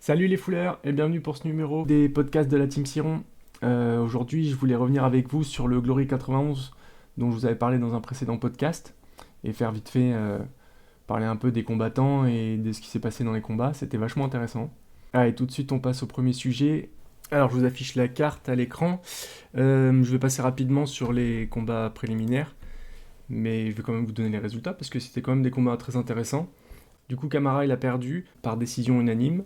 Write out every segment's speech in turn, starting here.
Salut les fouleurs et bienvenue pour ce numéro des podcasts de la Team Siron. Aujourd'hui, je voulais revenir avec vous sur le Glory 91 dont je vous avais parlé dans un précédent podcast et faire vite fait parler un peu des combattants et de ce qui s'est passé dans les combats. C'était vachement intéressant. Allez, tout de suite, on passe au premier sujet. Alors, je vous affiche la carte à l'écran. Je vais passer rapidement sur les combats préliminaires, mais je vais quand même vous donner les résultats parce que c'était quand même des combats très intéressants. Du coup, Camara, il a perdu par décision unanime.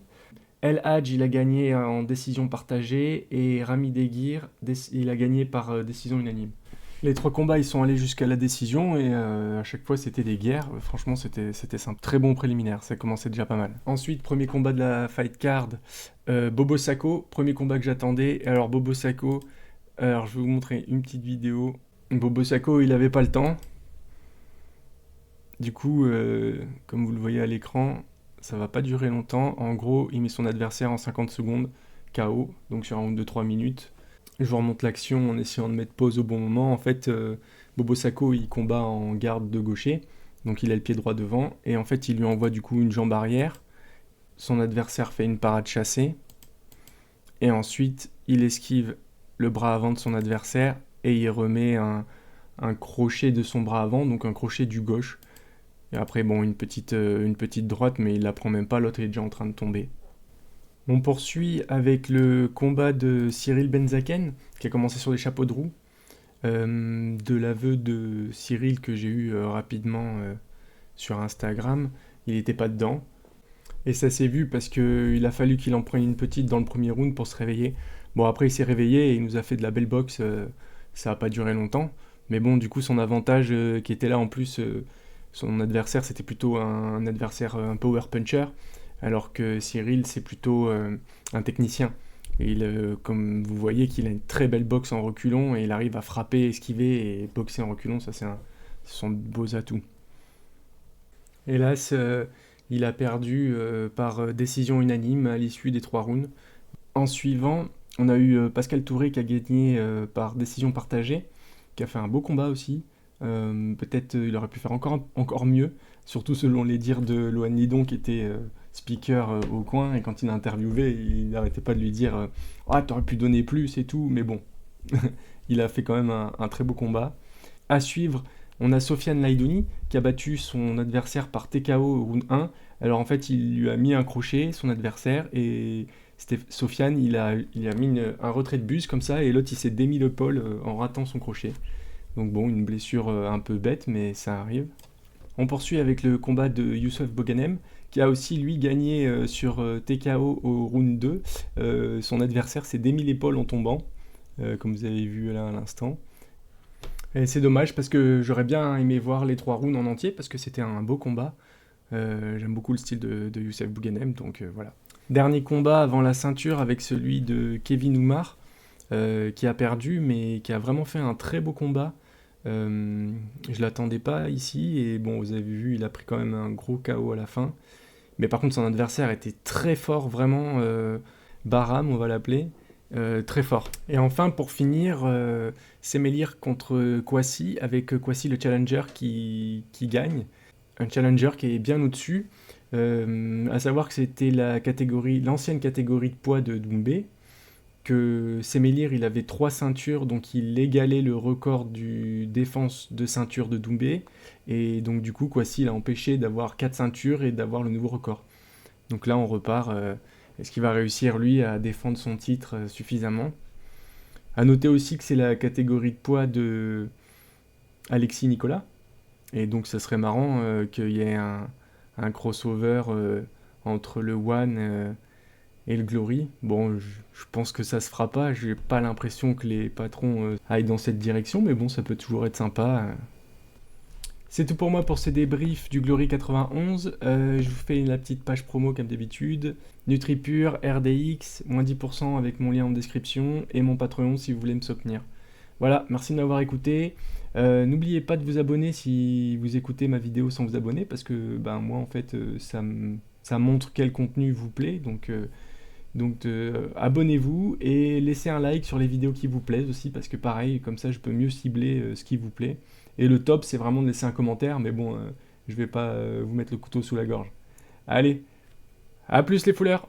El Hadj, il a gagné en décision partagée et Rami Deguir, il a gagné par décision unanime. Les trois combats, ils sont allés jusqu'à la décision et à chaque fois, c'était des guerres. Franchement, c'était simple. Très bon préliminaire, ça commençait déjà pas mal. Ensuite, premier combat de la fight card, Bobo Sacco, premier combat que j'attendais. Alors, Bobo Sacco, alors je vais vous montrer une petite vidéo. Bobo Sacco, il avait pas le temps. Du coup, comme vous le voyez à l'écran, ça va pas durer longtemps. En gros, il met son adversaire en 50 secondes, KO, donc sur un round de 3 minutes. Je vous remonte l'action en essayant de mettre pause au bon moment. En fait, Bobo Sacco, il combat en garde de gaucher, donc il a le pied droit devant, et en fait, il lui envoie du coup une jambe arrière. Son adversaire fait une parade chassée, et ensuite, il esquive le bras avant de son adversaire, et il remet un crochet de son bras avant, donc un crochet du gauche. Et après, bon, une petite droite, mais il la prend même pas, l'autre est déjà en train de tomber. On poursuit avec le combat de Cyril Benzaken, qui a commencé sur des chapeaux de roue. De l'aveu de Cyril que j'ai eu rapidement sur Instagram, il n'était pas dedans. Et ça s'est vu parce qu'il a fallu qu'il en prenne une petite dans le premier round pour se réveiller. Bon, après, il s'est réveillé et il nous a fait de la belle boxe. Ça n'a pas duré longtemps. Mais bon, du coup, son avantage qui était là en plus, son adversaire, c'était plutôt un adversaire, un power puncher, alors que Cyril, c'est plutôt un technicien. Et comme vous voyez qu'il a une très belle boxe en reculons et il arrive à frapper, esquiver et boxer en reculons, ça ce sont de beaux atouts. Hélas, il a perdu par décision unanime à l'issue des 3 rounds. En suivant, on a eu Pascal Touré qui a gagné par décision partagée, qui a fait un beau combat aussi. Peut-être il aurait pu faire encore mieux, surtout selon les dires de Lohan Lidon qui était speaker au coin, et quand il a interviewé, il n'arrêtait pas de lui dire ah, t'aurais pu donner plus et tout, mais bon, il a fait quand même un très beau combat. À suivre, on a Sofiane Laïdouni qui a battu son adversaire par TKO au round 1. Alors en fait, il lui a mis un crochet, son adversaire, et Sofiane, il a mis un retrait de bus comme ça, et l'autre il s'est démis l'épaule en ratant son crochet. Donc bon, une blessure un peu bête, mais ça arrive. On poursuit avec le combat de Youssef Boganem, qui a aussi lui gagné sur TKO au round 2. Son adversaire s'est démis l'épaule en tombant, comme vous avez vu là à l'instant. Et c'est dommage parce que j'aurais bien aimé voir les 3 rounds en entier, parce que c'était un beau combat. J'aime beaucoup le style de Youssef Boganem, donc voilà. Dernier combat avant la ceinture avec celui de Kevin Oumar, qui a perdu, mais qui a vraiment fait un très beau combat. Je l'attendais pas ici, et bon, vous avez vu, il a pris quand même un gros KO à la fin. Mais par contre, son adversaire était très fort, vraiment. Baram, on va l'appeler. Très fort. Et enfin, pour finir, Semelir contre Kwasi, avec Kwasi le challenger qui gagne. Un challenger qui est bien au-dessus. À savoir que c'était l'ancienne catégorie de poids de Doumbé, que Semelir, il avait 3 ceintures, donc il égalait le record du défense de ceinture de Doumbé, et donc du coup, Kwasi, il a empêché d'avoir 4 ceintures et d'avoir le nouveau record. Donc là, on repart. Est-ce qu'il va réussir, lui, à défendre son titre suffisamment? À noter aussi que c'est la catégorie de poids de Alexis Nicolas, et donc ça serait marrant qu'il y ait un crossover entre le One et le Glory. Bon, je pense que ça se fera pas, j'ai pas l'impression que les patrons aillent dans cette direction, mais bon, ça peut toujours être sympa. C'est tout pour moi pour ce débrief du Glory 91. Je vous fais la petite page promo comme d'habitude. NutriPure, RDX, moins 10% avec mon lien en description, et mon Patreon si vous voulez me soutenir. Voilà, merci de m'avoir écouté. N'oubliez pas de vous abonner si vous écoutez ma vidéo sans vous abonner, parce que ben, moi en fait ça montre quel contenu vous plaît, donc abonnez-vous et laissez un like sur les vidéos qui vous plaisent aussi, parce que pareil, comme ça je peux mieux cibler ce qui vous plaît. Et le top, c'est vraiment de laisser un commentaire, mais bon, je vais pas vous mettre le couteau sous la gorge. Allez, à plus les fouleurs!